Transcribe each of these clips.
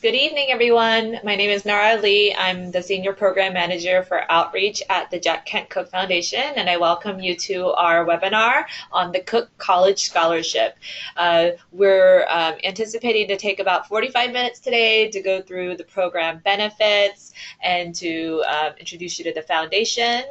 Good evening, everyone. My name is Nara Lee. I'm the Senior Program Manager for Outreach at the Jack Kent Cooke Foundation, and I welcome you to our webinar on the Cooke College Scholarship. We're anticipating to take about 45 minutes today to go through the program benefits and to introduce you to the foundation,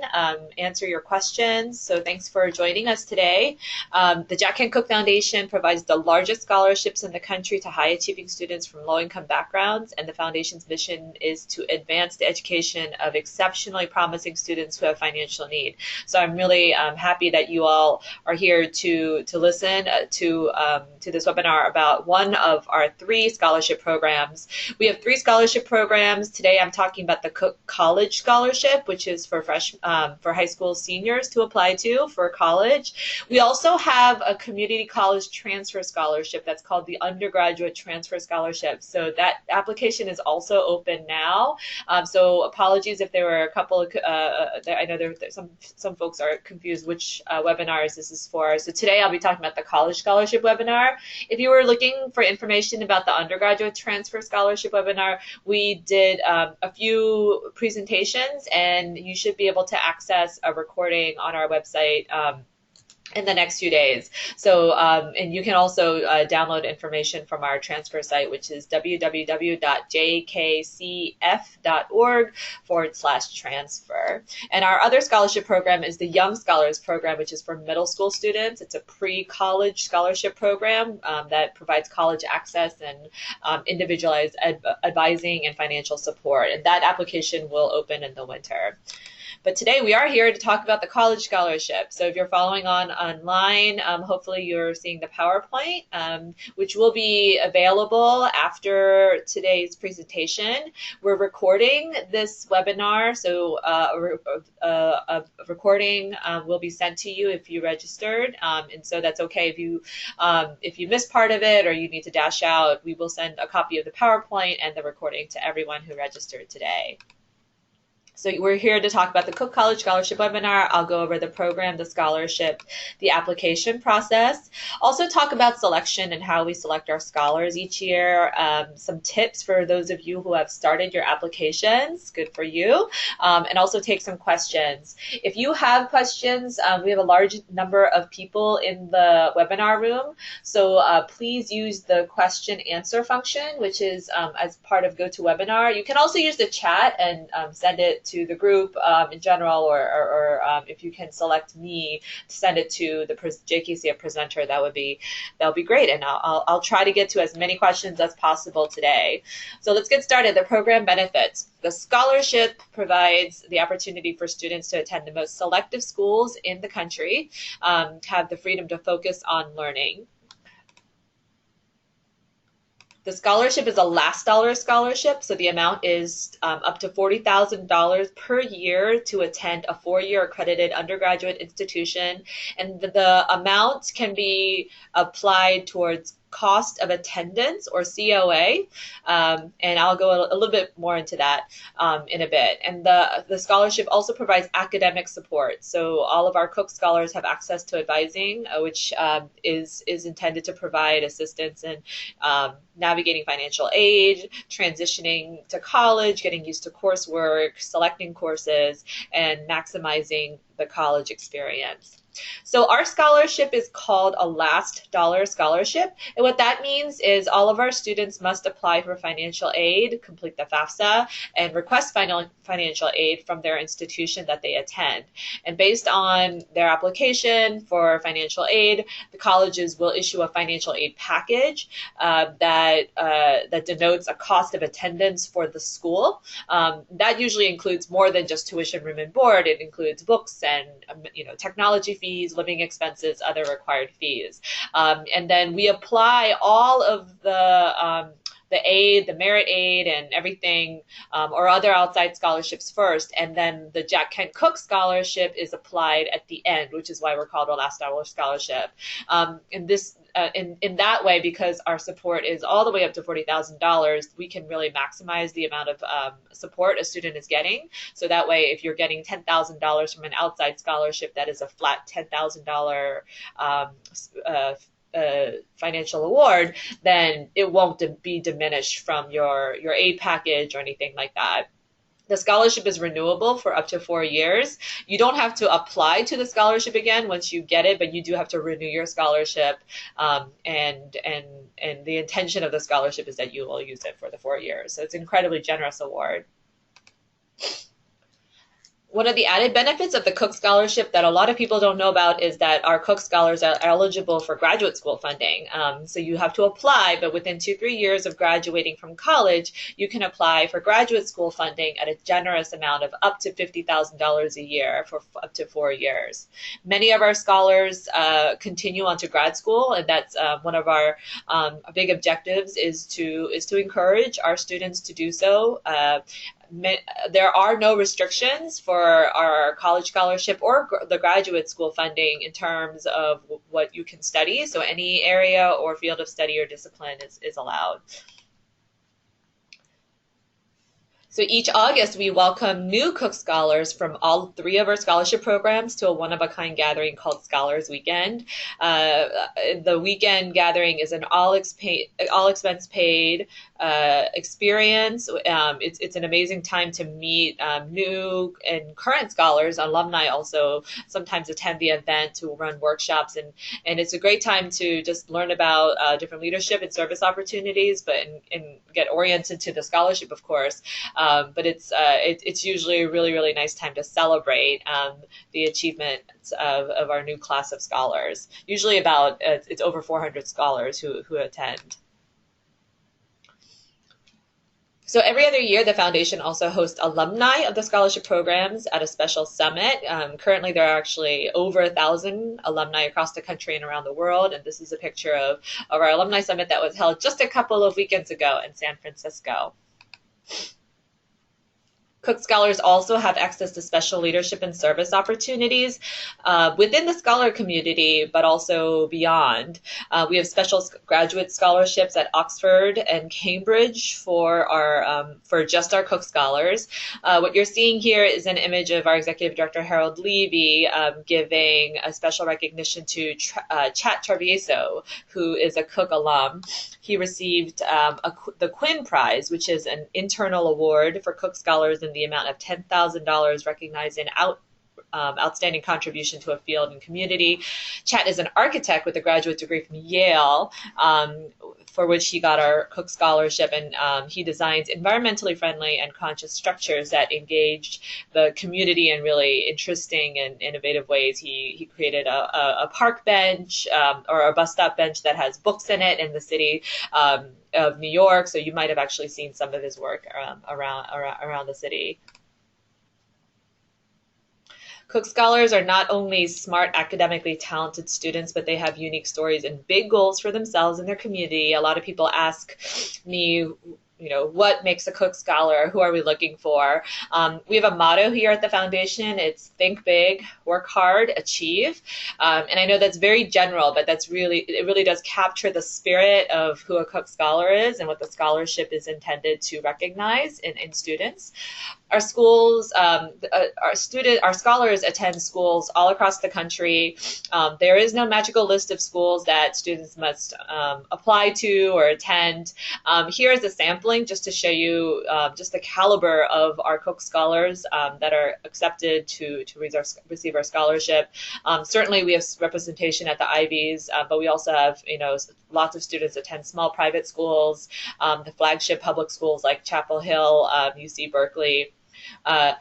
answer your questions. So thanks for joining us today. The Jack Kent Cooke Foundation provides the largest scholarships in the country to high-achieving students from low-income backgrounds, and the foundation's mission is to advance the education of exceptionally promising students who have financial need. So I'm really happy that you all are here to listen to this webinar about one of our 3 scholarship programs. We have 3 scholarship programs. Today I'm talking about the Cooke College Scholarship, which is for high school seniors to apply to for college. We also have a community college transfer scholarship that's called the Undergraduate Transfer Scholarship. So that application is also open now. So apologies if there were a couple of, I know there some folks are confused which webinars this is for. So today I'll be talking about the College Scholarship webinar. If you were looking for information about the Undergraduate Transfer Scholarship webinar, we did a few presentations, and you should be able to access a recording on our website in the next few days. So, and you can also download information from our transfer site, which is www.jkcf.org/transfer. And our other scholarship program is the Young Scholars Program, which is for middle school students. It's a pre-college scholarship program that provides college access and individualized advising and financial support. And that application will open in the winter. But today we are here to talk about the college scholarship. So if you're following online, hopefully you're seeing the PowerPoint, which will be available after today's presentation. We're recording this webinar, so a recording will be sent to you if you registered, and so that's okay if you miss part of it or you need to dash out. We will send a copy of the PowerPoint and the recording to everyone who registered today. So we're here to talk about the Cooke College Scholarship webinar. I'll go over the program, the scholarship, the application process. Also talk about selection and how we select our scholars each year. Some tips for those of you who have started your applications. Good for you. And also take some questions. If you have questions, we have a large number of people in the webinar room. So please use the question answer function, which is as part of GoToWebinar. You can also use the chat and send it to the group in general, or if you can select me to send it to the JKCF presenter, that would be great. And I'll try to get to as many questions as possible today. So let's get started. The program benefits. The scholarship provides the opportunity for students to attend the most selective schools in the country, have the freedom to focus on learning. The scholarship is a last dollar scholarship, so the amount is up to $40,000 per year to attend a 4-year accredited undergraduate institution, and the amount can be applied towards cost of attendance, or COA, and I'll go a little bit more into that in a bit. And the scholarship also provides academic support. So all of our Cooke scholars have access to advising, which is intended to provide assistance in navigating financial aid, transitioning to college, getting used to coursework, selecting courses, and maximizing the college experience. So our scholarship is called a last dollar scholarship. And what that means is all of our students must apply for financial aid, complete the FAFSA, and request financial aid from their institution that they attend. And based on their application for financial aid, the colleges will issue a financial aid package that denotes a cost of attendance for the school. That usually includes more than just tuition, room, and board. It includes books and technology fees, living expenses, other required fees. And then we apply all of the aid, the merit aid, and everything, or other outside scholarships first, and then the Jack Kent Cooke Scholarship is applied at the end, which is why we're called a last dollar scholarship. And this, in that way, because our support is all the way up to $40,000, we can really maximize the amount of support a student is getting. So that way, if you're getting $10,000 from an outside scholarship, that is a flat $10,000 financial award, then it won't be diminished from your aid package or anything like that. The scholarship is renewable for up to 4 years. You don't have to apply to the scholarship again once you get it, but you do have to renew your scholarship. And the intention of the scholarship is that you will use it for the 4 years. So it's an incredibly generous award. One of the added benefits of the Cook Scholarship that a lot of people don't know about is that our Cook Scholars are eligible for graduate school funding. So you have to apply, but within 2-3 years of graduating from college, you can apply for graduate school funding at a generous amount of up to $50,000 a year for up to 4 years. Many of our scholars continue on to grad school, and that's one of our big objectives is to encourage our students to do so. There are no restrictions for our college scholarship or the graduate school funding in terms of what you can study. So any area or field of study or discipline is allowed. So each August, we welcome new Cook Scholars from all 3 of our scholarship programs to a one-of-a-kind gathering called Scholars Weekend. The weekend gathering is an all-expense paid experience. It's an amazing time to meet new and current scholars. Alumni also sometimes attend the event to run workshops, and it's a great time to just learn about different leadership and service opportunities, and get oriented to the scholarship, of course. But it's usually a really, really nice time to celebrate the achievements of our new class of scholars. Usually it's over 400 scholars who attend. So every other year, the foundation also hosts alumni of the scholarship programs at a special summit. Currently, there are actually over 1,000 alumni across the country and around the world. And this is a picture of our alumni summit that was held just a couple of weekends ago in San Francisco. Cook Scholars also have access to special leadership and service opportunities within the scholar community, but also beyond. We have special graduate scholarships at Oxford and Cambridge for just our Cook Scholars. What you're seeing here is an image of our Executive Director, Harold Levy, giving a special recognition to Chat Travieso, who is a Cook alum. He received the Quinn Prize, which is an internal award for Cook Scholars in the amount of $10,000, recognizing outstanding contribution to a field and community. Chat is an architect with a graduate degree from Yale, for which he got our Cook Scholarship, and he designs environmentally friendly and conscious structures that engage the community in really interesting and innovative ways. He created a park bench or a bus stop bench that has books in it in the city of New York, so you might have actually seen some of his work around the city. Cook Scholars are not only smart, academically talented students, but they have unique stories and big goals for themselves and their community. A lot of people ask me, what makes a Cook Scholar? Who are we looking for? We have a motto here at the foundation. It's think big, work hard, achieve. And I know that's very general, but it really does capture the spirit of who a Cook Scholar is and what the scholarship is intended to recognize in students. Our schools, our scholars attend schools all across the country. There is no magical list of schools that students must apply to or attend. Here is a sampling just to show you just the caliber of our Cook Scholars that are accepted to receive our scholarship. Certainly we have representation at the Ivies, but we also have, lots of students attend small private schools, the flagship public schools like Chapel Hill, UC Berkeley. The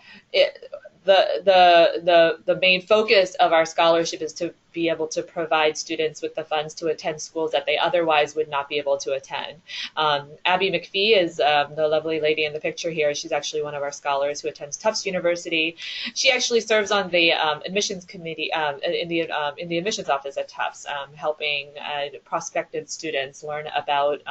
main focus of our scholarship is to be able to provide students with the funds to attend schools that they otherwise would not be able to attend. Abby McPhee is the lovely lady in the picture here. She's actually one of our scholars who attends Tufts University. She actually serves on the admissions committee in the admissions office at Tufts, helping prospective students learn about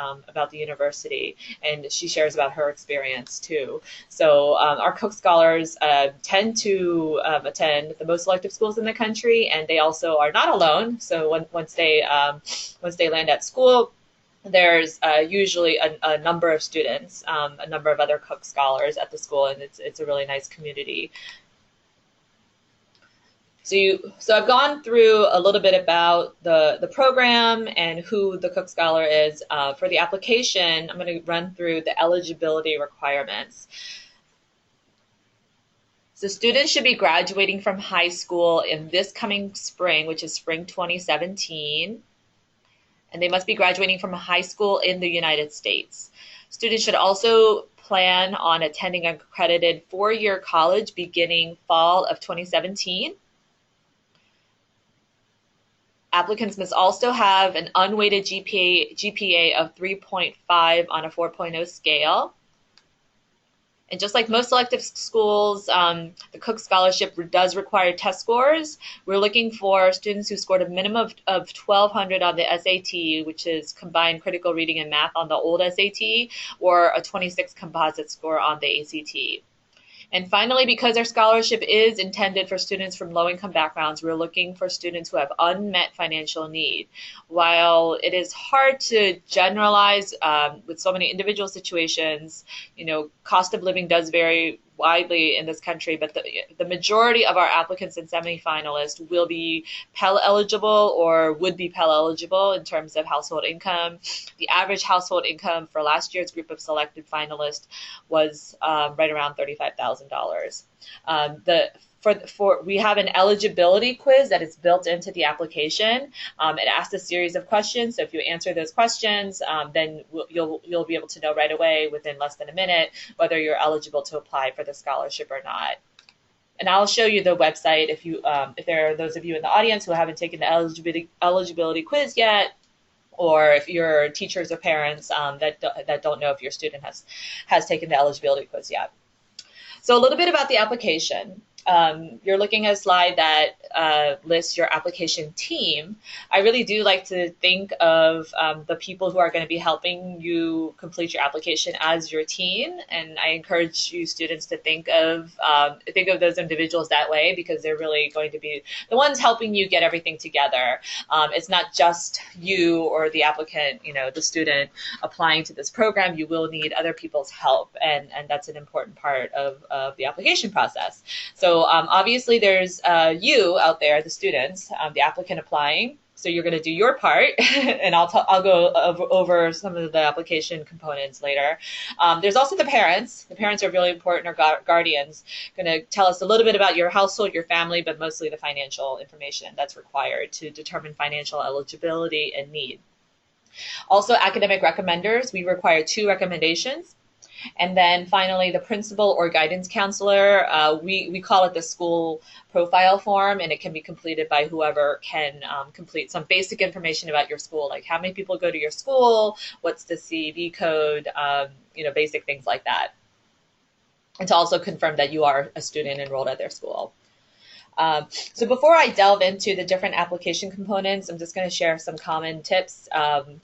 the university, and she shares about her experience too. So our Cook Scholars tend to attend the most selective schools in the country, and they also are not alone. So once they land at school, there's usually a number of students, a number of other Cook Scholars at the school, and it's a really nice community. So I've gone through a little bit about the program and who the Cook Scholar is. For the application, I'm going to run through the eligibility requirements. So students should be graduating from high school in this coming spring, which is spring 2017, and they must be graduating from a high school in the United States. Students should also plan on attending an accredited four-year college beginning fall of 2017. Applicants must also have an unweighted GPA of 3.5 on a 4.0 scale. And just like most selective schools, the Cook Scholarship does require test scores. We're looking for students who scored a minimum of 1,200 on the SAT, which is combined critical reading and math on the old SAT, or a 26 composite score on the ACT. And finally, because our scholarship is intended for students from low-income backgrounds, we're looking for students who have unmet financial need. While it is hard to generalize with so many individual situations, cost of living does vary widely in this country, but the majority of our applicants and semifinalists will be Pell eligible or would be Pell eligible in terms of household income. The average household income for last year's group of selected finalists was right around $35,000. We have an eligibility quiz that is built into the application. It asks a series of questions. So if you answer those questions, then you'll be able to know right away within less than a minute whether you're eligible to apply for the scholarship or not. And I'll show you the website if there are those of you in the audience who haven't taken the eligibility quiz yet, or if you're teachers or parents that don't know if your student has taken the eligibility quiz yet. So a little bit about the application. You're looking at a slide that lists your application team. I really do like to think of the people who are going to be helping you complete your application as your team, and I encourage you students to think of those individuals that way, because they're really going to be the ones helping you get everything together. It's not just you or the applicant, the student applying to this program. You will need other people's help, and that's an important part of the application process. So obviously there's you out there, the students, the applicant applying. So you're going to do your part, and I'll go over some of the application components later. There's also the parents. The parents are really important, or guardians, going to tell us a little bit about your household, your family, but mostly the financial information that's required to determine financial eligibility and need. Also, academic recommenders. We require 2 recommendations. And then finally, the principal or guidance counselor, we call it the school profile form, and it can be completed by whoever can complete some basic information about your school, like how many people go to your school, what's the CEV code, basic things like that. And to also confirm that you are a student enrolled at their school. So before I delve into the different application components, I'm just going to share some common tips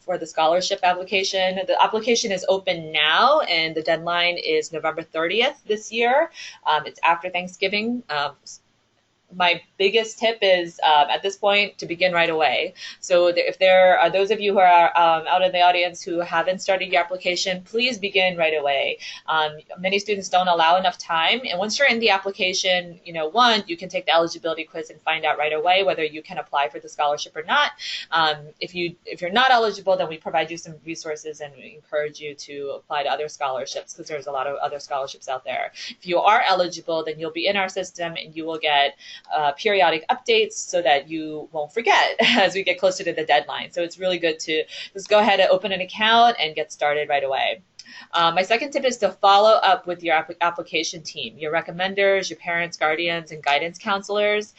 for the scholarship application. The application is open now, and the deadline is November 30th this year. It's after Thanksgiving. My biggest tip is at this point to begin right away. So if there are those of you who are out in the audience who haven't started your application, please begin right away. Many students don't allow enough time, and once you're in the application, you can take the eligibility quiz and find out right away whether you can apply for the scholarship or not. If you're not eligible, then we provide you some resources, and we encourage you to apply to other scholarships, because there's a lot of other scholarships out there. If you are eligible, then you'll be in our system, and you will get periodic updates so that you won't forget as we get closer to the deadline. So it's really good to just go ahead and open an account and get started right away. My second tip is to follow up with your application team, your recommenders, your parents, guardians, and guidance counselors.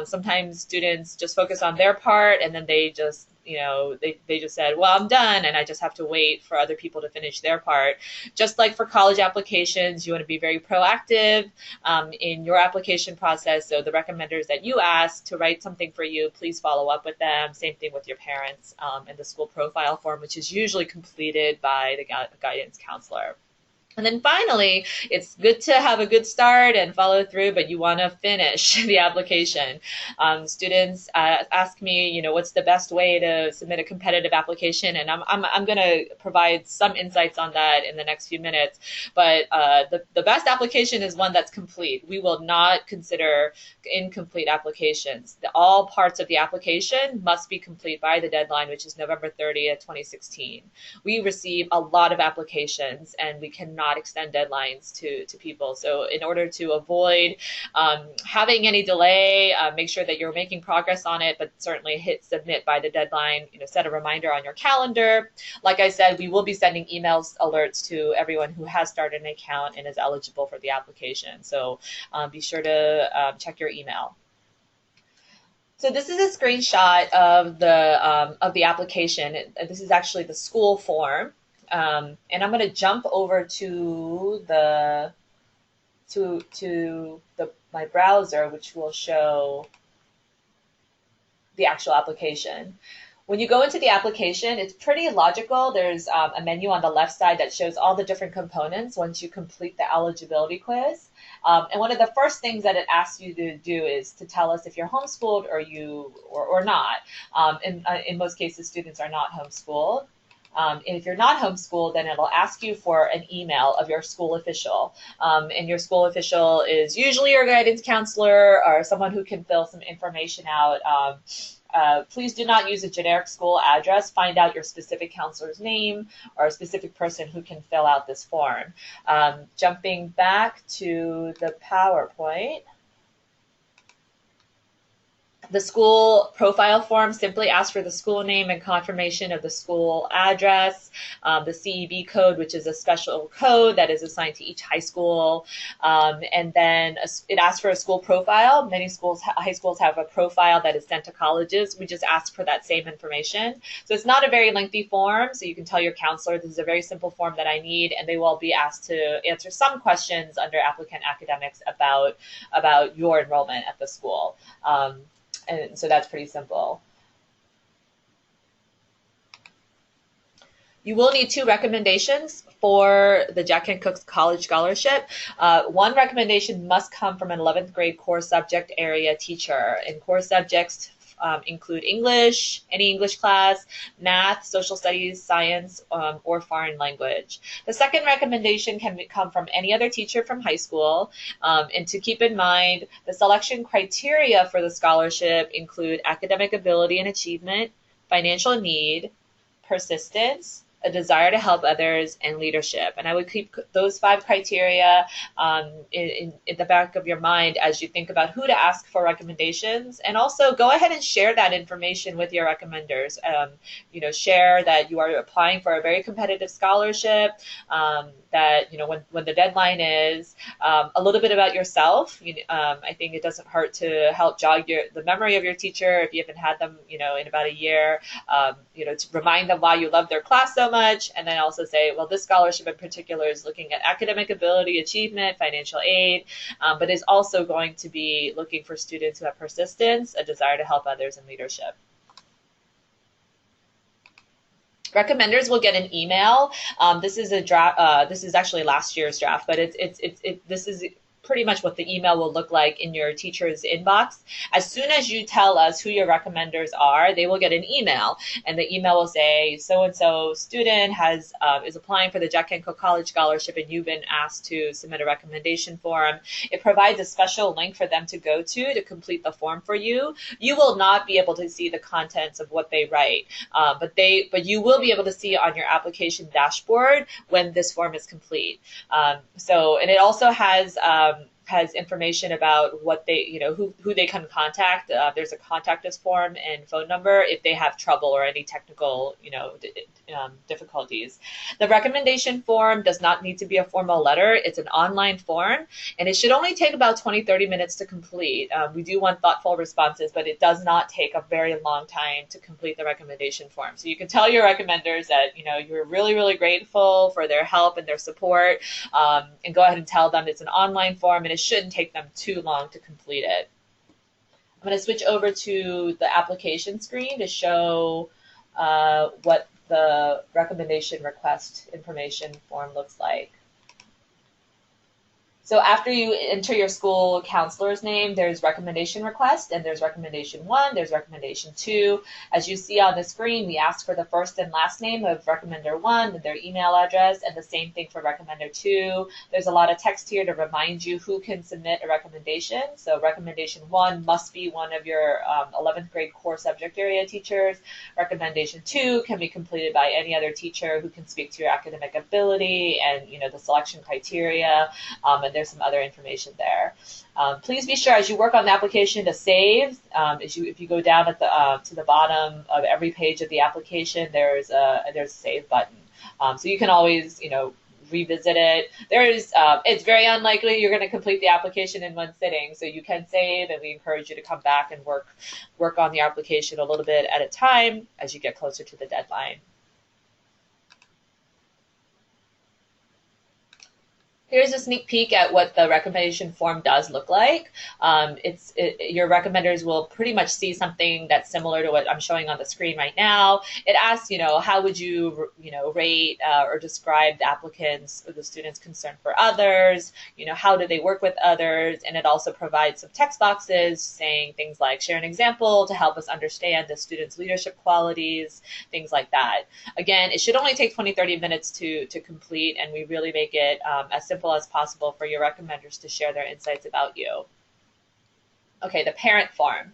Sometimes students just focus on their part, and then they just they just said, well, I'm done, and I just have to wait for other people to finish their part. Just like for college applications, you want to be very proactive in your application process. So the recommenders that you ask to write something for you, please follow up with them. Same thing with your parents, and the school profile form, which is usually completed by the guidance counselor. And then finally, it's good to have a good start and follow through, but you want to finish the application. Students ask me, what's the best way to submit a competitive application? And I'm going to provide some insights on that in the next few minutes. But the best application is one that's complete. We will not consider incomplete applications. All parts of the application must be complete by the deadline, which is November 30th, 2016. We receive a lot of applications and we cannot extend deadlines to people. So in order to avoid having any delay, make sure that you're making progress on it, but certainly hit submit by the deadline. Set a reminder on your calendar. Like I said, we will be sending emails alerts to everyone who has started an account and is eligible for the application. So be sure to check your email. So this is a screenshot of the application. This is actually the school form. And I'm going to jump over to my browser, which will show the actual application. When you go into the application, it's pretty logical. There's a menu on the left side that shows all the different components once you complete the eligibility quiz. And one of the first things that it asks you to do is to tell us if you're homeschooled or not. In most cases, students are not homeschooled. And if you're not homeschooled, then it'll ask you for an email of your school official. And your school official is usually your guidance counselor or someone who can fill some information out. Please do not use a generic school address. Find out your specific counselor's name or a specific person who can fill out this form. Jumping back to the PowerPoint. The school profile form simply asks for the school name and confirmation of the school address, the CEB code, which is a special code that is assigned to each high school, and then it asks for a school profile. Many schools, high schools, have a profile that is sent to colleges. We just ask for that same information. So it's not a very lengthy form, so you can tell your counselor this is a very simple form that I need, and they will be asked to answer some questions under applicant academics about your enrollment at the school. And so that's pretty simple. You will need 2 recommendations for the Jack Kent Cooke College Scholarship. One recommendation must come from an 11th grade core subject area teacher. And core subjects include English, any English class, math, social studies, science, or foreign language. The second recommendation can come from any other teacher from high school. And to keep in mind, the selection criteria for the scholarship include academic ability and achievement, financial need, persistence, a desire to help others, and leadership. And I would keep those 5 criteria in the back of your mind as you think about who to ask for recommendations. And also go ahead and share that information with your recommenders. Share that you are applying for a very competitive scholarship, that when the deadline is, a little bit about yourself. I think it doesn't hurt to help jog the memory of your teacher if you haven't had them in about a year, to remind them why you love their class so much, and then also say, well, this scholarship in particular is looking at academic ability, achievement, financial aid, but is also going to be looking for students who have persistence, a desire to help others, and leadership. Recommenders will get an email. This is a draft. This is actually last year's draft, but this is pretty much what the email will look like in your teacher's inbox. As soon as you tell us who your recommenders are, they will get an email, and the email will say, so-and-so student is applying for the Jack Kent Cooke College Scholarship, and you've been asked to submit a recommendation form. It provides a special link for them to go to complete the form for you. You will not be able to see the contents of what they write, but you will be able to see on your application dashboard when this form is complete. And it also has information about what they, who they can contact. There's a contact us form and phone number if they have trouble or any technical, difficulties. The recommendation form does not need to be a formal letter. It's an online form, and it should only take about 20-30 minutes to complete. We do want thoughtful responses, but it does not take a very long time to complete the recommendation form. So you can tell your recommenders that, you're really, really grateful for their help and their support, and go ahead and tell them it's an online form and it shouldn't take them too long to complete it. I'm going to switch over to the application screen to show what the recommendation request information form looks like. So after you enter your school counselor's name, there's recommendation request, and there's recommendation 1, there's recommendation 2. As you see on the screen, we ask for the first and last name of recommender 1 and their email address, and the same thing for recommender 2. There's a lot of text here to remind you who can submit a recommendation. So recommendation 1 must be one of your 11th grade core subject area teachers. Recommendation 2 can be completed by any other teacher who can speak to your academic ability and the selection criteria, and there's some other information there. Please be sure as you work on the application to save. If you go down at to the bottom of every page of the application, there's a save button. So you can always revisit it. It's very unlikely you're going to complete the application in one sitting, so you can save, and we encourage you to come back and work on the application a little bit at a time as you get closer to the deadline. Here's a sneak peek at what the recommendation form does look like. Your recommenders will pretty much see something that's similar to what I'm showing on the screen right now. It asks, how would you, rate or describe the applicants or the students' concern for others? How do they work with others? And it also provides some text boxes saying things like share an example to help us understand the student's leadership qualities, things like that. Again, it should only take 20-30 minutes to complete, and we really make it as simple as possible for your recommenders to share their insights about you. Okay, the parent form.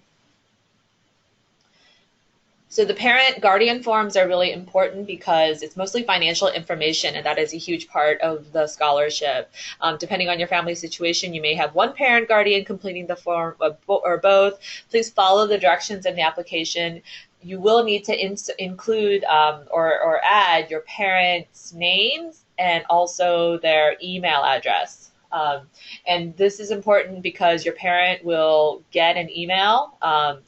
So the parent guardian forms are really important because it's mostly financial information, and that is a huge part of the scholarship. Depending on your family situation, you may have one parent guardian completing the form or both. Please follow the directions in the application. You will need to include or add your parents' names and also their email address. And this is important because your parent will get an email.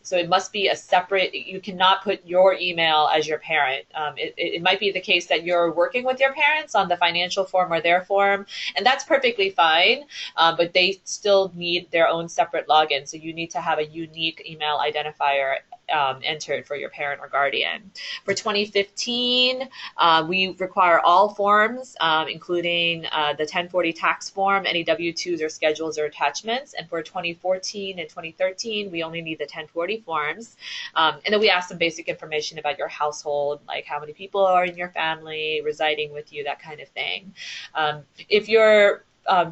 So it must be a separate, you cannot put your email as your parent. It might be the case that you're working with your parents on the financial form or their form, and that's perfectly fine, but they still need their own separate login. So you need to have a unique email identifier entered for your parent or guardian. For 2015, we require all forms, including the 1040 tax form, any W-2s or schedules or attachments. And for 2014 and 2013, we only need the 1040 forms. And then we ask some basic information about your household, like how many people are in your family, residing with you, that kind of thing. If your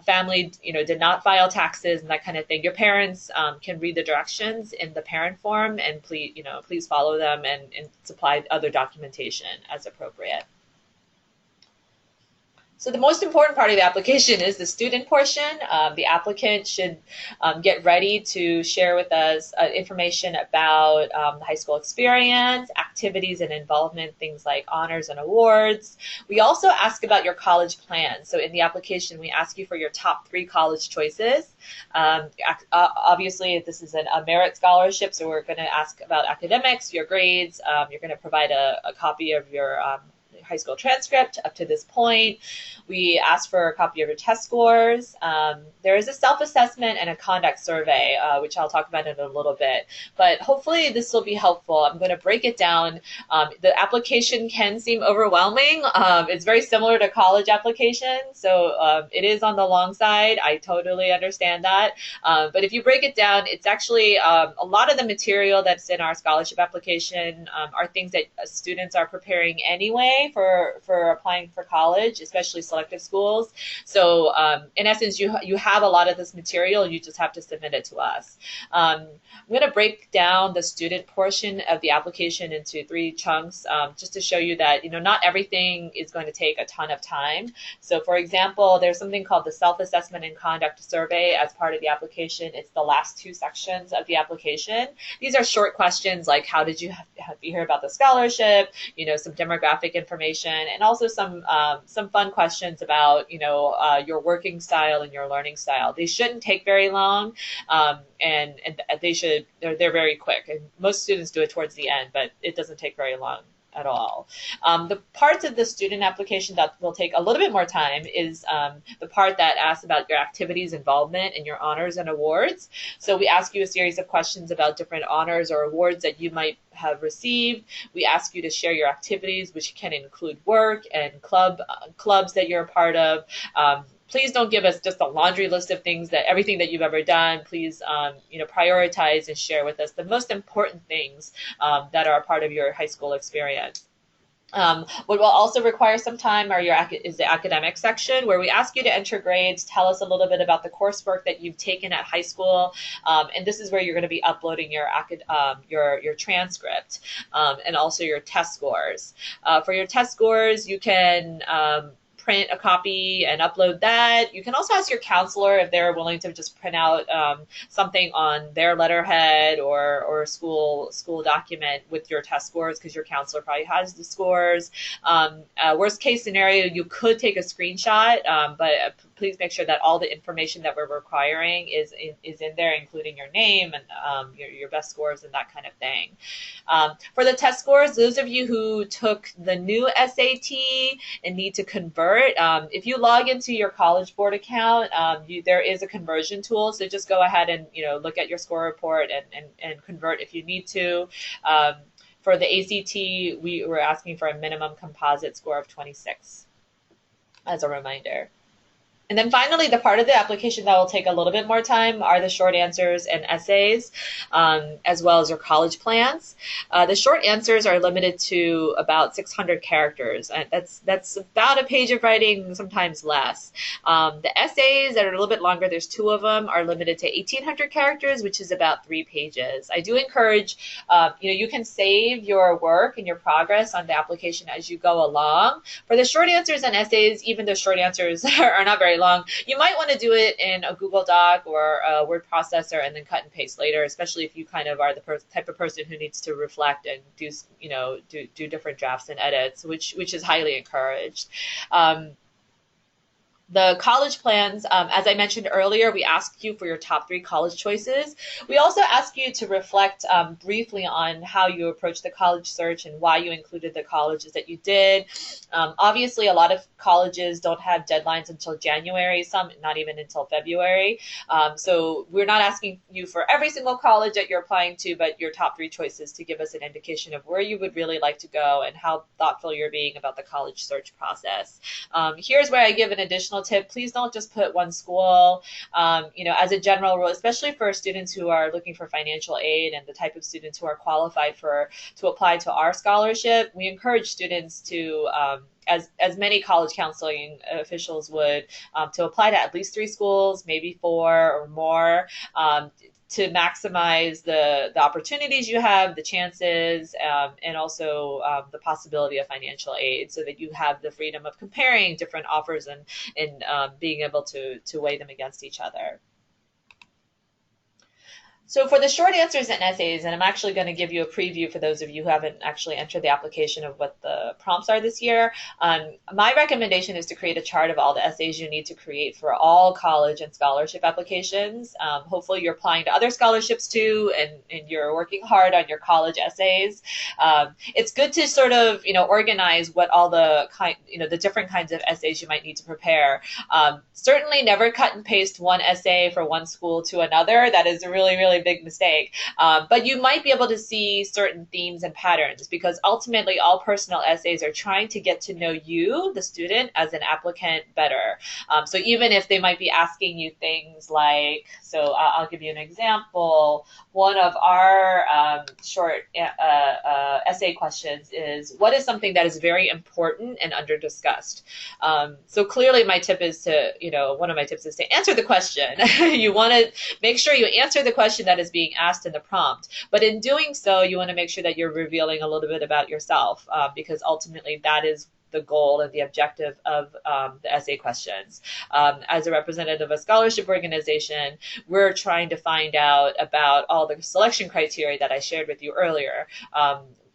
family, did not file taxes and that kind of thing, your parents can read the directions in the parent form, and please follow them and supply other documentation as appropriate. So the most important part of the application is the student portion. The applicant should get ready to share with us information about the high school experience, activities and involvement, things like honors and awards. We also ask about your college plan. So in the application, we ask you for your top 3 college choices. Obviously, this is a merit scholarship, so we're going to ask about academics, your grades. You're going to provide a copy of your high school transcript up to this point. We ask for a copy of your test scores. There is a self-assessment and a conduct survey, which I'll talk about in a little bit, but hopefully this will be helpful. I'm going to break it down. The application can seem overwhelming. It's very similar to college applications, so it is on the long side. I totally understand that. But if you break it down, it's actually a lot of the material that's in our scholarship application are things that students are preparing anyway for applying for college, especially selective schools. So in essence, you have a lot of this material. You just have to submit it to us. I'm going to break down the student portion of the application into 3 chunks, just to show you that not everything is going to take a ton of time. So for example, there's something called the self-assessment and conduct survey as part of the application. It's the last 2 sections of the application. These are short questions like how did you hear about the scholarship, some demographic information, and also some fun questions about your working style and your learning style. They shouldn't take very long, and they're very quick. And most students do it towards the end, but it doesn't take very long at all. The parts of the student application that will take a little bit more time is the part that asks about your activities, involvement, and your honors and awards. So we ask you a series of questions about different honors or awards that you might have received. We ask you to share your activities, which can include work and clubs that you're a part of, please don't give us just a laundry list of things that everything that you've ever done. Please, prioritize and share with us the most important things that are a part of your high school experience. What will also require some time is the academic section, where we ask you to enter grades, tell us a little bit about the coursework that you've taken at high school, and this is where you're going to be uploading your transcript and also your test scores. For your test scores, you can print a copy and upload that. You can also ask your counselor if they're willing to just print out something on their letterhead or a school document with your test scores, because your counselor probably has the scores. Worst case scenario, you could take a screenshot, but please make sure that all the information that we're requiring is in there, including your name and your best scores and that kind of thing. For the test scores, those of you who took the new SAT and need to convert, if you log into your College Board account, there is a conversion tool. So just go ahead and look at your score report and convert if you need to. For the ACT, we were asking for a minimum composite score of 26, as a reminder. And then finally, the part of the application that will take a little bit more time are the short answers and essays, as well as your college plans. The short answers are limited to about 600 characters. That's about a page of writing, sometimes less. The essays that are a little bit longer, there's 2 of them, are limited to 1,800 characters, which is about 3 pages. I do encourage, you can save your work and your progress on the application as you go along. For the short answers and essays, even though short answers are not very long, you might want to do it in a Google Doc or a word processor and then cut and paste later, especially if you kind of are the type of person who needs to reflect and do different drafts and edits, which is highly encouraged. The college plans, as I mentioned earlier, we asked you for your top 3 college choices. We also ask you to reflect briefly on how you approached the college search and why you included the colleges that you did. Obviously, a lot of colleges don't have deadlines until January, some not even until February. So we're not asking you for every single college that you're applying to, but your top 3 choices to give us an indication of where you would really like to go and how thoughtful you're being about the college search process. Here's where I give an additional tip. Please don't just put one school. As a general rule, especially for students who are looking for financial aid and the type of students who are qualified to apply to our scholarship, we encourage students to, as many college counseling officials would, to apply to at least 3 schools, maybe 4 or more, to maximize the opportunities you have, the chances, and also the possibility of financial aid, so that you have the freedom of comparing different offers and being able to weigh them against each other. So for the short answers and essays, and I'm actually going to give you a preview for those of you who haven't actually entered the application of what the prompts are this year. My recommendation is to create a chart of all the essays you need to create for all college and scholarship applications. Hopefully you're applying to other scholarships too, and you're working hard on your college essays. It's good to sort of, organize what all the the different kinds of essays you might need to prepare. Certainly never cut and paste one essay for one school to another. That is a really, really big mistake. But you might be able to see certain themes and patterns, because ultimately all personal essays are trying to get to know you, the student, as an applicant better. So even if they might be asking you things like, so I'll give you an example. One of our short essay questions is, what is something that is very important and under discussed? So clearly my tip is to, one of my tips is to answer the question. You want to make sure you answer the question that is being asked in the prompt. But in doing so, you want to make sure that you're revealing a little bit about yourself, because ultimately that is the goal and the objective of the essay questions. As a representative of a scholarship organization, we're trying to find out about all the selection criteria that I shared with you earlier.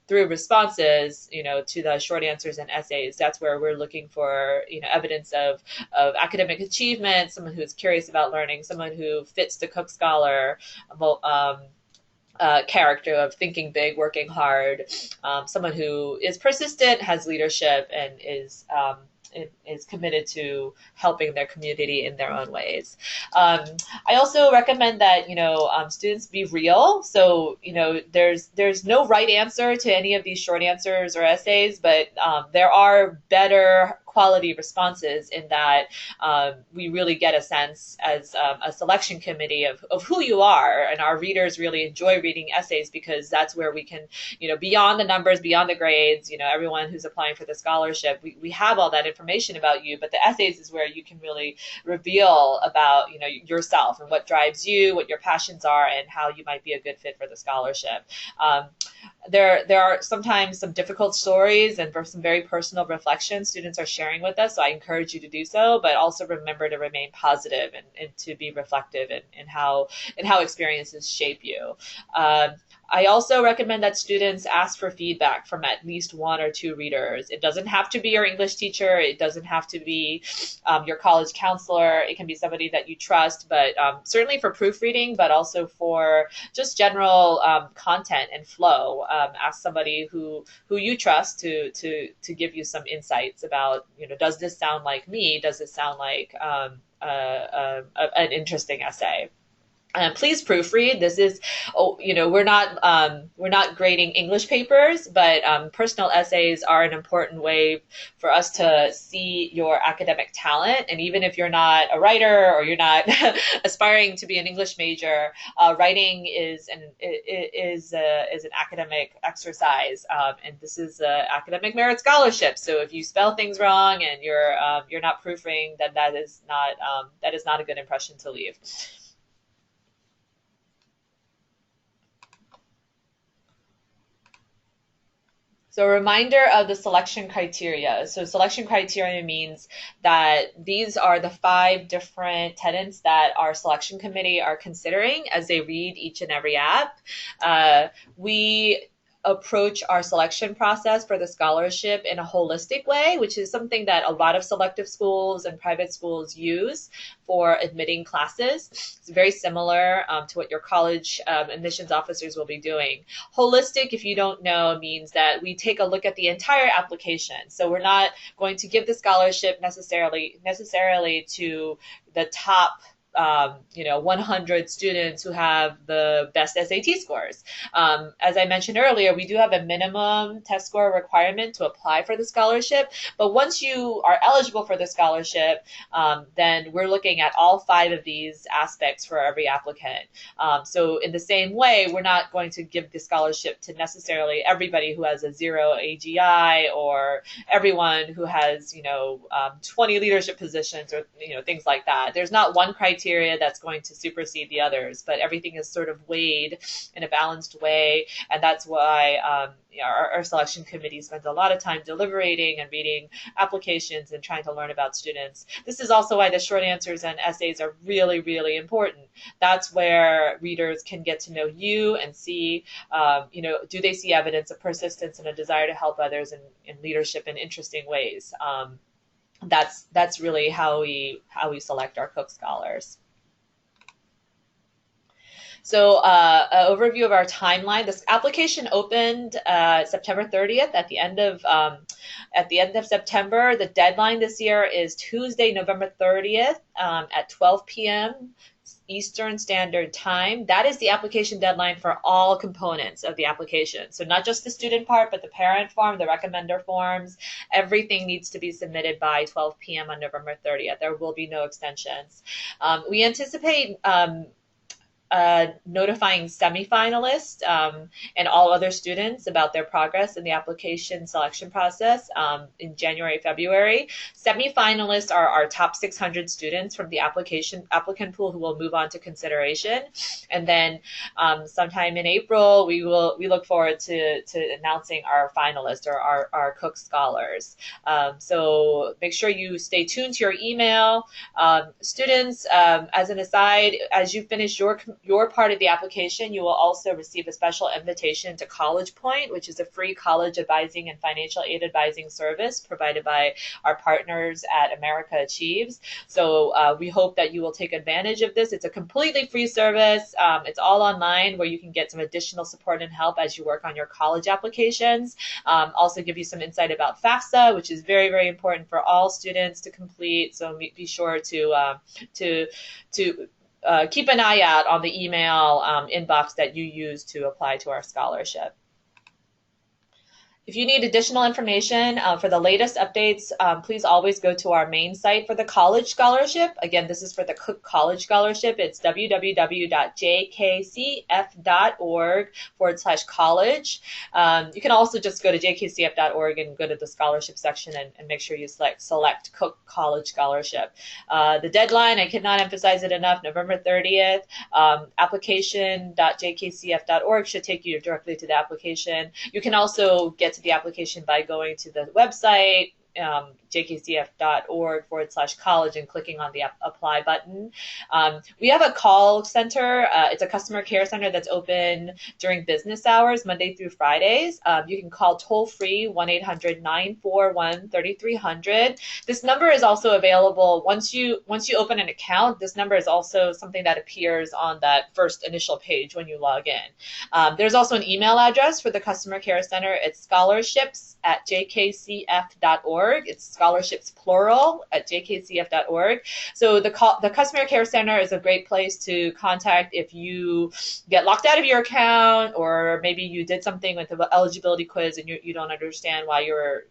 Through responses, to the short answers and essays, that's where we're looking for, evidence of academic achievement, someone who's curious about learning, someone who fits the Cook Scholar character of thinking big, working hard, someone who is persistent, has leadership, and is is committed to helping their community in their own ways. I also recommend that students be real. So there's no right answer to any of these short answers or essays, but there are better quality responses in that we really get a sense as a selection committee of who you are, and our readers really enjoy reading essays because that's where we can, beyond the numbers, beyond the grades, everyone who's applying for the scholarship, we have all that information about you, but the essays is where you can really reveal about, yourself and what drives you, what your passions are, and how you might be a good fit for the scholarship. There are sometimes some difficult stories and some very personal reflections students are sharing with us, so I encourage you to do so, but also remember to remain positive and to be reflective in how experiences shape you. I also recommend that students ask for feedback from at least one or two readers. It doesn't have to be your English teacher. It doesn't have to be your college counselor. It can be somebody that you trust, but certainly for proofreading, but also for just general content and flow. Ask somebody who you trust to give you some insights about, does this sound like me? Does this sound like an interesting essay? Please proofread. This is, we're not grading English papers, but personal essays are an important way for us to see your academic talent. And even if you're not a writer or you're not aspiring to be an English major, writing is an academic exercise, and this is an academic merit scholarship. So if you spell things wrong and you're not proofreading, then that is not a good impression to leave. So a reminder of the selection criteria. So selection criteria means that these are the 5 different tenets that our selection committee are considering as they read each and every app. We approach our selection process for the scholarship in a holistic way, which is something that a lot of selective schools and private schools use for admitting classes. It's very similar to what your college admissions officers will be doing. Holistic, if you don't know, means that we take a look at the entire application. So we're not going to give the scholarship necessarily to the top 100 students who have the best SAT scores. As I mentioned earlier, we do have a minimum test score requirement to apply for the scholarship, but once you are eligible for the scholarship, then we're looking at all 5 of these aspects for every applicant. So in the same way, we're not going to give the scholarship to necessarily everybody who has a 0 AGI or everyone who has 20 leadership positions or things like that. There's not one criteria that's going to supersede the others, but everything is sort of weighed in a balanced way, and that's why our selection committee spends a lot of time deliberating and reading applications and trying to learn about students. This is also why the short answers and essays are really, really important. That's where readers can get to know you and see, do they see evidence of persistence and a desire to help others in leadership in interesting ways. That's really how we select our Cook Scholars. So an overview of our timeline. This application opened September 30th at the end of September. The deadline this year is Tuesday, November 30th at 12 p.m. Eastern Standard Time. That is the application deadline for all components of the application. So not just the student part, but the parent form, the recommender forms, everything needs to be submitted by 12 p.m. on November 30th. There will be no extensions. We anticipate notifying semifinalists and all other students about their progress in the application selection process in January, February. Semifinalists are our top 600 students from the applicant pool who will move on to consideration. And then sometime in April, we look forward to announcing our finalists or our Cook Scholars. So make sure you stay tuned to your email. Students, as an aside, as you finish your your part of the application, you will also receive a special invitation to College Point, which is a free college advising and financial aid advising service provided by our partners at America Achieves. So we hope that you will take advantage of this. It's a completely free service. It's all online where you can get some additional support and help as you work on your college applications. Also give you some insight about FAFSA, which is very, very important for all students to complete. So be sure to keep an eye out on the email inbox that you use to apply to our scholarship. If you need additional information for the latest updates, please always go to our main site for the college scholarship. Again, this is for the Cook College Scholarship. It's www.jkcf.org/college. You can also just go to jkcf.org and go to the scholarship section and make sure you select Cook College Scholarship. The deadline, I cannot emphasize it enough, November 30th. Application.jkcf.org should take you directly to the application. You can also get to the application by going to the website, jkcf.org/college, and clicking on the apply button. We have a call center. It's a customer care center that's open during business hours, Monday through Fridays. You can call toll free 1-800-941-3300. This number is also available once you open an account. This number is also something that appears on that first initial page when you log in. There's also an email address for the customer care center. It's scholarships@jkcf.org. It's scholarships plural at jkcf.org. So the customer care center is a great place to contact if you get locked out of your account, or maybe you did something with the eligibility quiz and you don't understand why you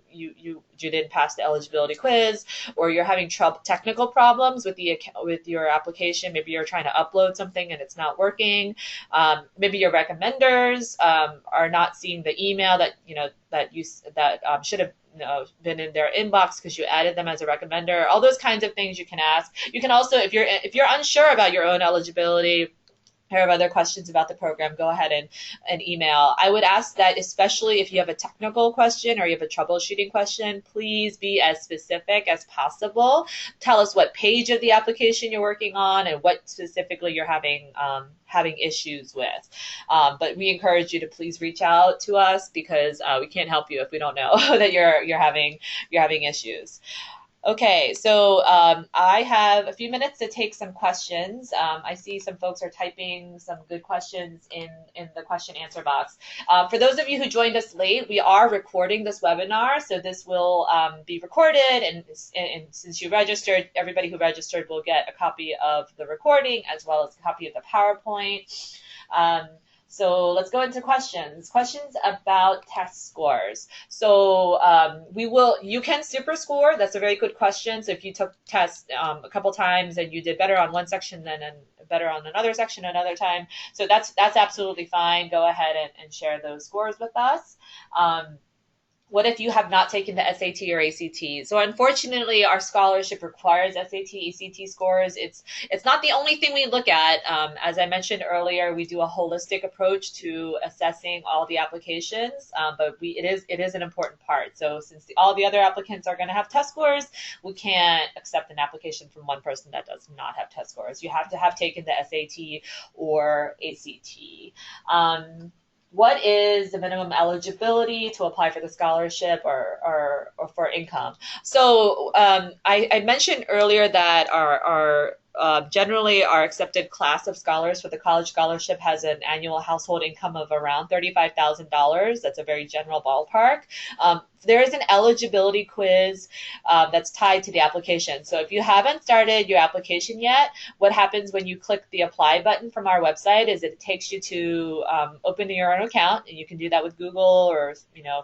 didn't pass the eligibility quiz, or you're having technical problems with your application. Maybe you're trying to upload something and it's not working. Maybe your recommenders are not seeing the email that should have been in their inbox because you added them as a recommender. All those kinds of things you can ask. You can also, if you're unsure about your own eligibility or have other questions about the program, go ahead and email. I would ask that, especially if you have a technical question or you have a troubleshooting question, please be as specific as possible. Tell us what page of the application you're working on and what specifically you're having issues with. But we encourage you to please reach out to us because we can't help you if we don't know that you're having issues. Okay, so I have a few minutes to take some questions. I see some folks are typing some good questions in the question answer box. For those of you who joined us late, we are recording this webinar, so this will be recorded, and since you registered, everybody who registered will get a copy of the recording as well as a copy of the PowerPoint. So let's go into questions. Questions about test scores. So you can super score. That's a very good question. So if you took tests a couple times and you did better on one section and better on another section another time, so that's absolutely fine. Go ahead and share those scores with us. What if you have not taken the SAT or ACT? So unfortunately, our scholarship requires SAT, ACT scores. It's not the only thing we look at. As I mentioned earlier, we do a holistic approach to assessing all the applications, but it is an important part. So since all the other applicants are going to have test scores, we can't accept an application from one person that does not have test scores. You have to have taken the SAT or ACT. What is the minimum eligibility to apply for the scholarship or for income? So I mentioned earlier that our generally our accepted class of scholars for the college scholarship has an annual household income of around $35,000. That's a very general ballpark. There is an eligibility quiz that's tied to the application. So if you haven't started your application yet, what happens when you click the apply button from our website is it takes you to open your own account, and you can do that with Google or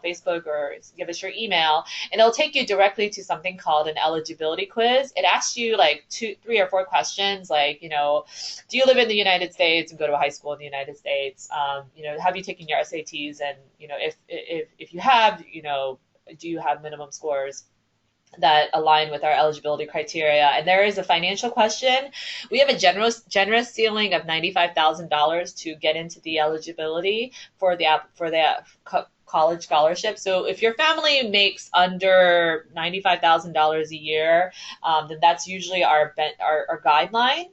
Facebook, or give us your email, and it'll take you directly to something called an eligibility quiz. It asks you like 3 or 4 questions, like do you live in the United States and go to a high school in the United States? Have you taken your SATs? And if you have, do you have minimum scores that align with our eligibility criteria? And there is a financial question. We have a generous ceiling of $95,000 to get into the eligibility for the college scholarship. So if your family makes under $95,000 a year, then that's usually our guideline.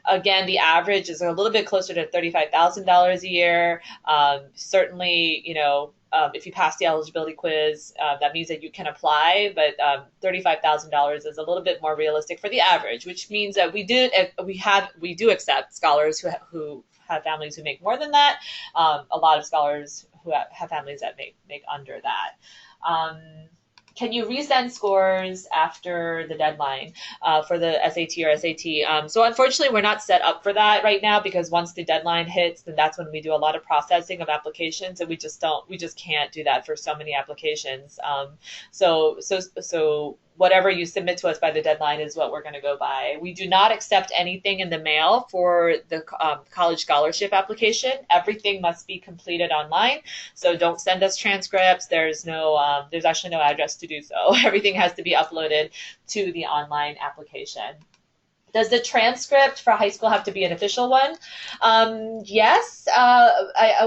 Again, the average is a little bit closer to $35,000 a year. Certainly, if you pass the eligibility quiz, that means that you can apply, but $35,000 is a little bit more realistic for the average, which means that we do accept scholars who have families who make more than that. A lot of scholars who have families that make under that. Can you resend scores after the deadline for the SAT or SAT? So unfortunately, we're not set up for that right now, because once the deadline hits, then that's when we do a lot of processing of applications, and we just can't do that for so many applications. So whatever you submit to us by the deadline is what we're going to go by. We do not accept anything in the mail for the college scholarship application. Everything must be completed online. So don't send us transcripts. There's actually no address to do so. Everything has to be uploaded to the online application. Does the transcript for high school have to be an official one? Yes.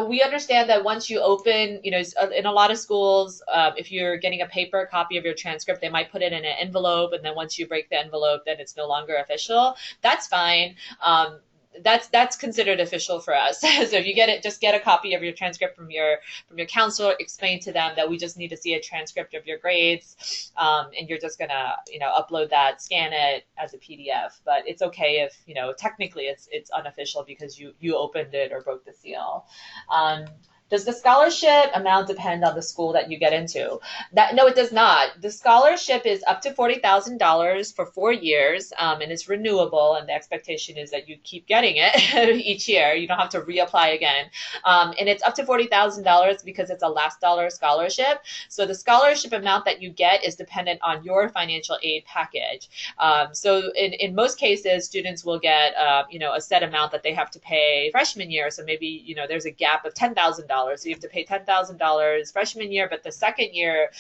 We understand that once you open, in a lot of schools, if you're getting a paper copy of your transcript, they might put it in an envelope, and then once you break the envelope, then it's no longer official. That's fine. That's considered official for us. So if you get it, just get a copy of your transcript from your counselor. Explain to them that we just need to see a transcript of your grades, and you're just gonna upload that, scan it as a PDF. But it's okay if technically it's unofficial because you opened it or broke the seal. Does the scholarship amount depend on the school that you get into? No, it does not. The scholarship is up to $40,000 for 4 years, and it's renewable, and the expectation is that you keep getting it each year. You don't have to reapply again. And it's up to $40,000 because it's a last dollar scholarship. So the scholarship amount that you get is dependent on your financial aid package. So in most cases, students will get a set amount that they have to pay freshman year. So maybe there's a gap of $10,000. So you have to pay $10,000 freshman year, but the second year,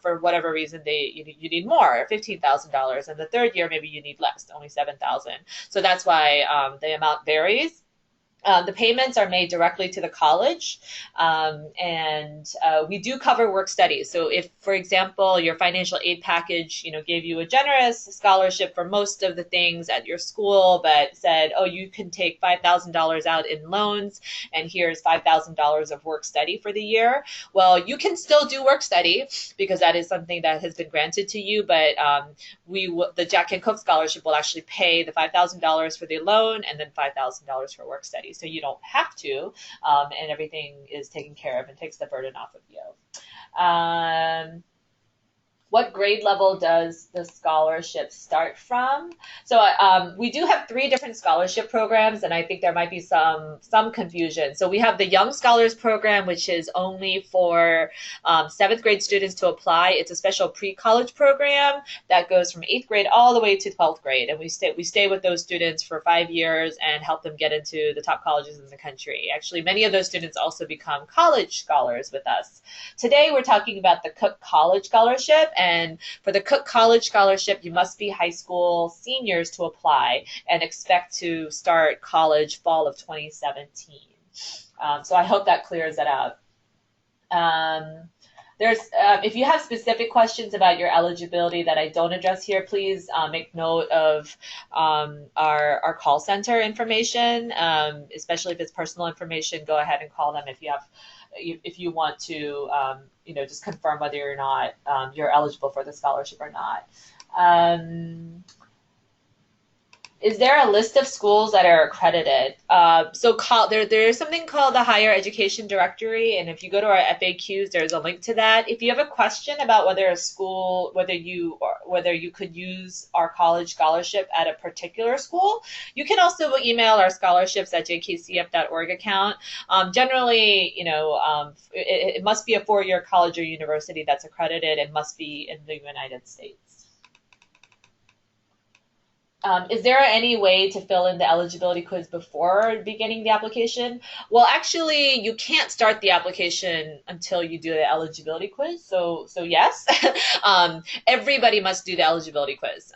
for whatever reason, you need more, $15,000, and the third year maybe you need less, only $7,000. So that's why the amount varies. The payments are made directly to the college, and we do cover work studies. So if, for example, your financial aid package, gave you a generous scholarship for most of the things at your school, but said, oh, you can take $5,000 out in loans, and here's $5,000 of work study for the year. Well, you can still do work study because that is something that has been granted to you, but the Jack Kent Cooke Scholarship will actually pay the $5,000 for the loan and then $5,000 for work study. So you don't have to, and everything is taken care of and takes the burden off of you. What grade level does the scholarship start from? So we do have 3 different scholarship programs, and I think there might be some confusion. So we have the Young Scholars Program, which is only for 7th grade students to apply. It's a special pre-college program that goes from 8th grade all the way to 12th grade, and we stay with those students for 5 years and help them get into the top colleges in the country. Actually, many of those students also become college scholars with us. Today, we're talking about the Cooke College Scholarship. And for the Cooke College Scholarship, you must be high school seniors to apply and expect to start college fall of 2017. So I hope that clears that out. If you have specific questions about your eligibility that I don't address here, please make note of our call center information, especially if it's personal information. Go ahead and call them if you want to, just confirm whether or not you're eligible for the scholarship or not. Is there a list of schools that are accredited? There's something called the Higher Education Directory, and if you go to our FAQs, there's a link to that. If you have a question about whether you could use our college scholarship at a particular school, you can also email our scholarships@jkcf.org account. Generally, it must be a 4-year college or university that's accredited and must be in the United States. Is there any way to fill in the eligibility quiz before beginning the application? Well, actually, you can't start the application until you do the eligibility quiz. So yes, everybody must do the eligibility quiz.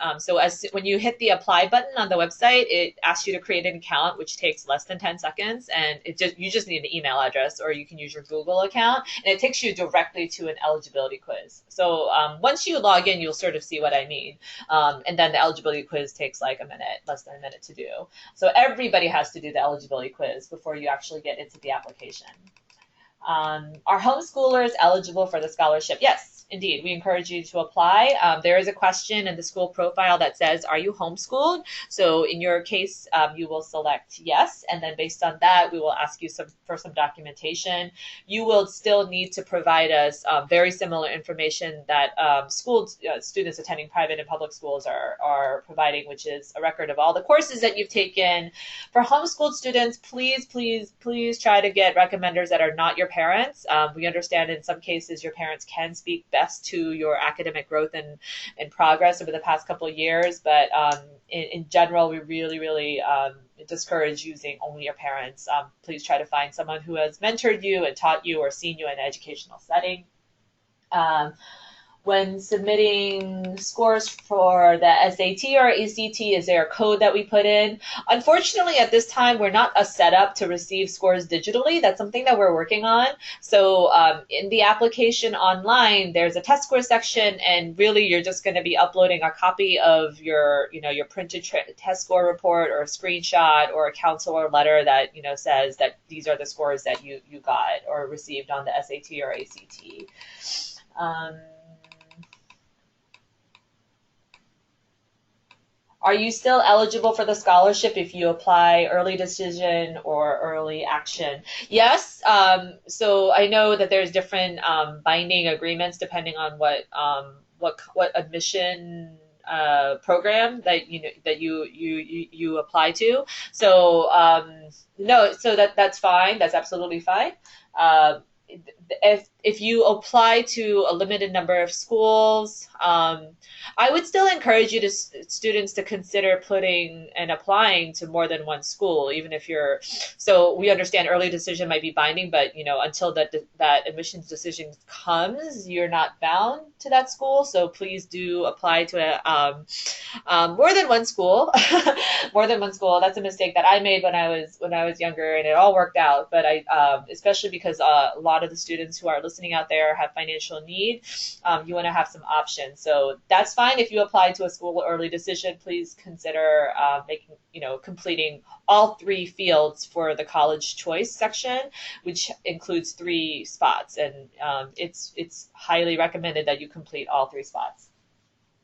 When you hit the apply button on the website, it asks you to create an account, which takes less than 10 seconds, and you just need an email address, or you can use your Google account, and it takes you directly to an eligibility quiz. So once you log in, you'll sort of see what I mean, and then the eligibility quiz takes takes like a minute, less than a minute to do. So everybody has to do the eligibility quiz before you actually get into the application. Are homeschoolers eligible for the scholarship? Yes, indeed. We encourage you to apply. There is a question in the school profile that says, are you homeschooled? So in your case, you will select yes. And then based on that, we will ask you for some documentation. You will still need to provide us very similar information that students attending private and public schools are providing, which is a record of all the courses that you've taken. For homeschooled students, please try to get recommenders that are not your parents. We understand in some cases your parents can speak best to your academic growth and progress over the past couple of years, but in general, we really discourage using only your parents. Please try to find someone who has mentored you and taught you or seen you in an educational setting. When submitting scores for the SAT or ACT, is there a code that we put in? Unfortunately, at this time, we're not set up to receive scores digitally. That's something that we're working on. So in the application online, there's a test score section, and really you're just going to be uploading a copy of your printed test score report or a screenshot or a counselor letter that says that these are the scores that you got or received on the SAT or ACT. Are you still eligible for the scholarship if you apply early decision or early action? Yes. So I know that there's different binding agreements depending on what admission program that you apply to. So no, so that's fine. That's absolutely fine. If you apply to a limited number of schools, I would still encourage students to consider putting and applying to more than one school, even if so we understand early decision might be binding, but until that admissions decision comes, you're not bound to that school. So please do apply to more than one school. More than one school. That's a mistake that I made when I was younger, and it all worked out. But especially because a lot of the students who are listening out there have financial need, you want to have some options. So that's fine if you apply to a school early decision. Please consider completing all 3 fields for the college choice section, which includes 3 spots, and it's highly recommended that you complete all 3 spots.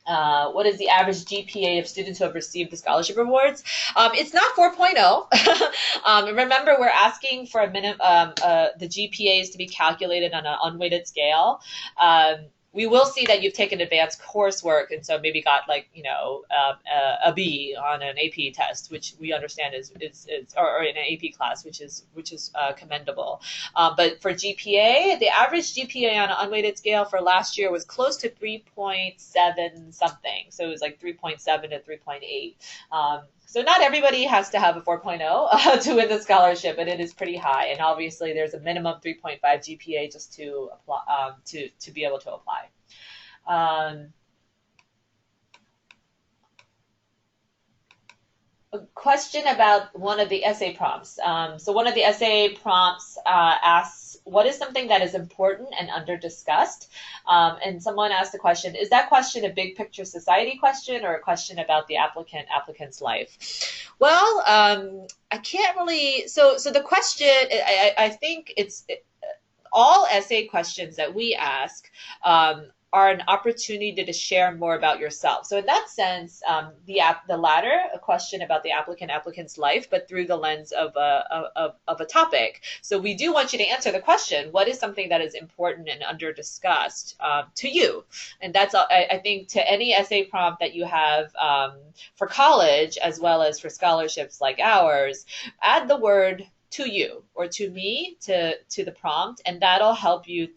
What is the average GPA of students who have received the scholarship awards? It's not 4.0. Remember, we're asking for a minimum, the GPAs to be calculated on an unweighted scale. We will see that you've taken advanced coursework, and so maybe got a B on an AP test, which we understand is or in an AP class, which is commendable. But for GPA, the average GPA on an unweighted scale for last year was close to 3.7 something. So it was like 3.7 to 3.8. So not everybody has to have a 4.0 to win the scholarship, but it is pretty high. And obviously, there's a minimum 3.5 GPA just to apply to be able to apply. A question about one of the essay prompts. So one of the essay prompts asks, what is something that is important and under discussed? And someone asked the question, is that question a big picture society question or a question about the applicant's life? Well, I can't really, so the question, I think all essay questions that we ask are an opportunity to share more about yourself. So in that sense, the latter, a question about the applicant's life, but through the lens of a topic. So we do want you to answer the question, what is something that is important and under discussed to you? And that's, I think, to any essay prompt that you have for college, as well as for scholarships like ours, add the word to you or to me to the prompt, and that'll help you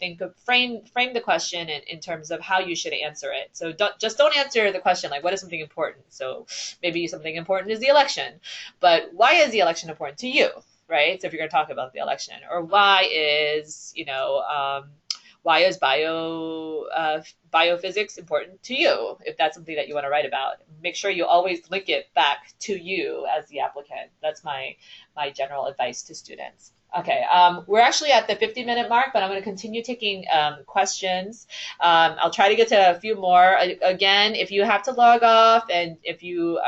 frame the question in terms of how you should answer it. So don't answer the question like, what is something important? So maybe something important is the election, but why is the election important to you, right? So if you're going to talk about the election, or why is biophysics important to you, if that's something that you want to write about. Make sure you always link it back to you as the applicant. That's my general advice to students. Okay, we're actually at the 50-minute mark, but I'm going to continue taking questions. I'll try to get to a few more. Again, if you have to log off, and if you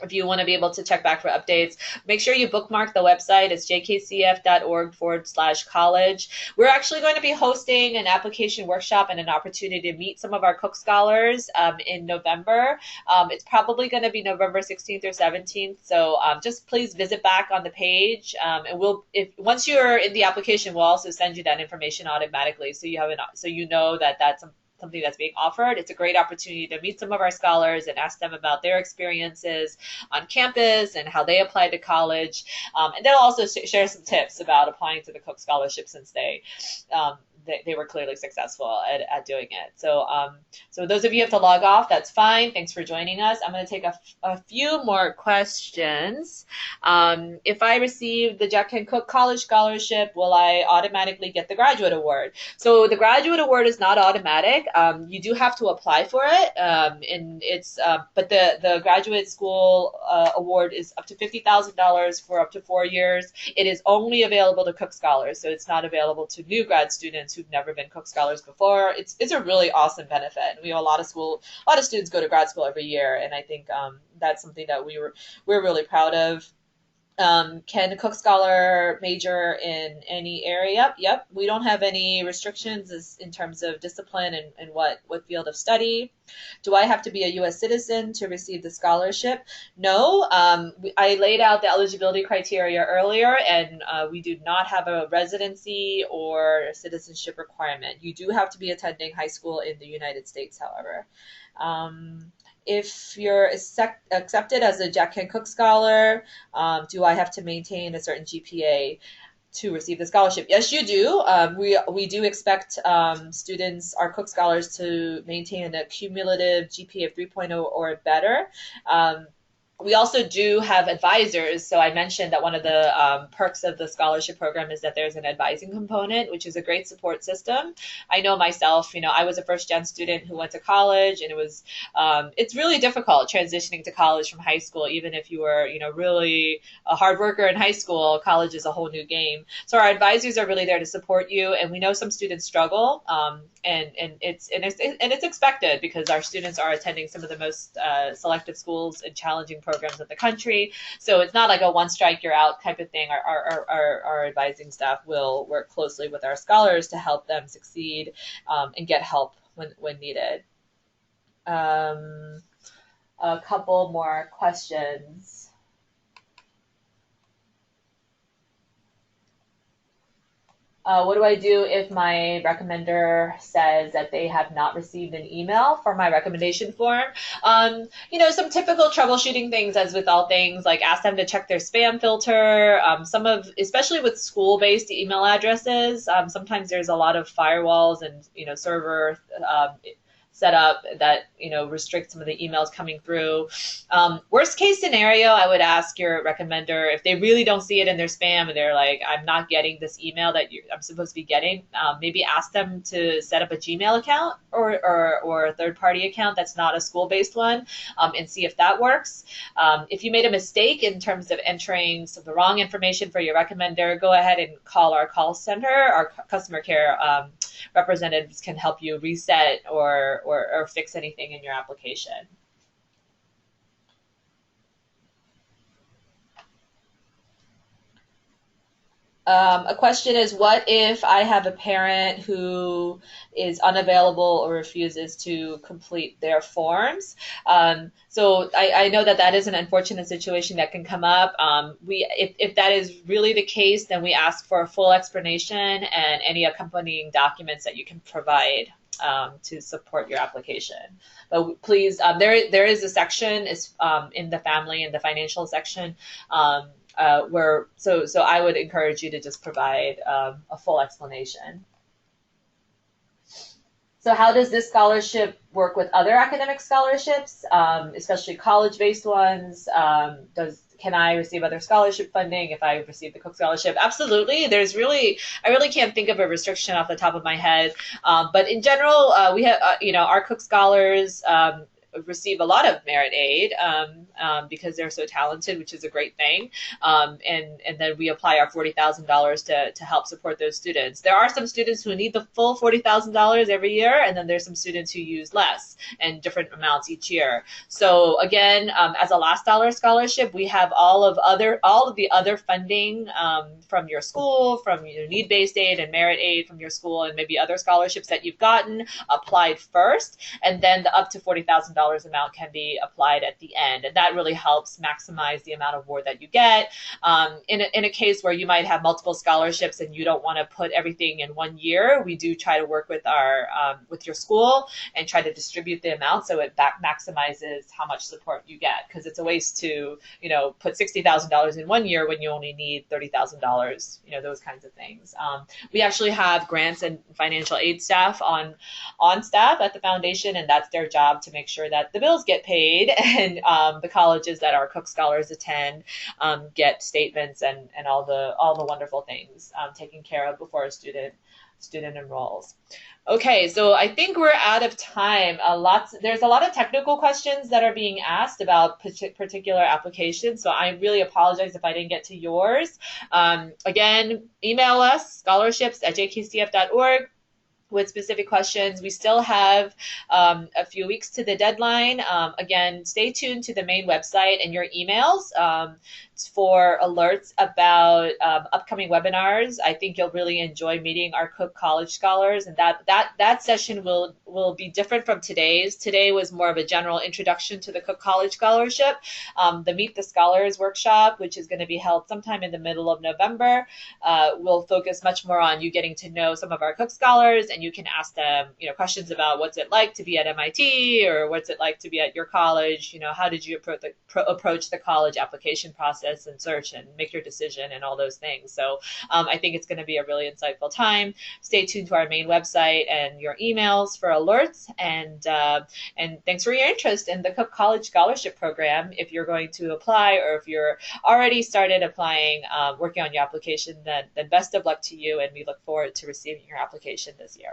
if you want to be able to check back for updates. Make sure you bookmark the website. It's jkcf.org/college. We're actually going to be hosting an application workshop and an opportunity to meet some of our Cook Scholars in November. It's probably going to be November 16th or 17th. So just please visit back on the page. And once you're in the application, we'll also send you that information automatically. So you know that that's something that's being offered. It's a great opportunity to meet some of our scholars and ask them about their experiences on campus and how they apply to college. And they'll also share some tips about applying to the Cook Scholarship, since they were clearly successful at doing it. So those of you who have to log off, that's fine. Thanks for joining us. I'm going to take a few more questions. If I receive the Jack Kent Cooke College Scholarship, will I automatically get the Graduate Award? So the Graduate Award is not automatic. You do have to apply for it, but the Graduate School Award is up to $50,000 for up to 4 years. It is only available to Cook Scholars, so it's not available to new grad students who've never been Cook Scholars before. It's a really awesome benefit. We have a lot of students go to grad school every year, and I think that's something that we're really proud of. Can a Cook Scholar major in any area? Yep. We don't have any restrictions in terms of discipline and what field of study. Do I have to be a U.S. citizen to receive the scholarship? No. I laid out the eligibility criteria earlier, and we do not have a residency or citizenship requirement. You do have to be attending high school in the United States, however. If you're accepted as a Jack Kent Cooke Scholar, do I have to maintain a certain GPA to receive the scholarship? Yes, you do. We do expect students, our Cook Scholars, to maintain a cumulative GPA of 3.0 or better. We also do have advisors. So I mentioned that one of the perks of the scholarship program is that there's an advising component, which is a great support system. I know myself, I was a first-gen student who went to college, and it's really difficult transitioning to college from high school. Even if you were, really a hard worker in high school, college is a whole new game. So our advisors are really there to support you, and we know some students struggle, and it's expected, because our students are attending some of the most selective schools and challenging programs of the country. So it's not like a one strike you're out type of thing. Our advising staff will work closely with our scholars to help them succeed and get help when needed. A couple more questions. What do I do if my recommender says that they have not received an email for my recommendation form? Some typical troubleshooting things, as with all things, like ask them to check their spam filter. Especially with school-based email addresses, sometimes there's a lot of firewalls and, server set up that restrict some of the emails coming through. Worst case scenario, I would ask your recommender, if they really don't see it in their spam and they're like, I'm not getting this email that I'm supposed to be getting, maybe ask them to set up a Gmail account or a third-party account that's not a school-based one, and see if that works. If you made a mistake in terms of entering the wrong information for your recommender, go ahead and call our call center. Our customer care representatives can help you reset or fix anything in your application. A question is, what if I have a parent who is unavailable or refuses to complete their forms? So I know that is an unfortunate situation that can come up. If that is really the case, then we ask for a full explanation and any accompanying documents that you can provide to support your application. But please, there is a section in the family and the financial section so I would encourage you to just provide a full explanation. So how does this scholarship work with other academic scholarships, especially college-based ones? Can I receive other scholarship funding if I receive the Cook Scholarship? Absolutely. I really can't think of a restriction off the top of my head. But in general, we have, our Cook Scholars, receive a lot of merit aid because they're so talented, which is a great thing. And then we apply our $40,000 to help support those students. There are some students who need the full $40,000 every year, and then there's some students who use less and different amounts each year. So again, as a last dollar scholarship, we have all of the other funding from your school, from your need-based aid and merit aid from your school, and maybe other scholarships that you've gotten applied first, and then the up to $40,000 amount can be applied at the end, and that really helps maximize the amount of award that you get. In a case where you might have multiple scholarships and you don't want to put everything in one year, we do try to work with with your school and try to distribute the amount so it maximizes how much support you get, because it's a waste to put $60,000 in one year when you only need $30,000. Those kinds of things. We actually have grants and financial aid staff on staff at the foundation, and that's their job to make sure that the bills get paid and the colleges that our Cook Scholars attend get statements and all the wonderful things taken care of before a student enrolls. Okay, so I think we're out of time. There's a lot of technical questions that are being asked about particular applications, so I really apologize if I didn't get to yours. Again, email us, scholarships@jkcf.org. with specific questions. We still have a few weeks to the deadline. Again, stay tuned to the main website and your emails for alerts about upcoming webinars. I think you'll really enjoy meeting our Cook College Scholars, and that session will be different from today's. Today was more of a general introduction to the Cook College Scholarship. The Meet the Scholars workshop, which is going to be held sometime in the middle of November, will focus much more on you getting to know some of our Cook Scholars, and you can ask them, questions about what's it like to be at MIT, or what's it like to be at your college. How did you approach the college application process and search and make your decision and all those things. So I think it's going to be a really insightful time. Stay tuned to our main website and your emails for alerts. And thanks for your interest in the Cook College Scholarship Program. If you're going to apply, or if you're already started applying, working on your application, then best of luck to you. And we look forward to receiving your application this year.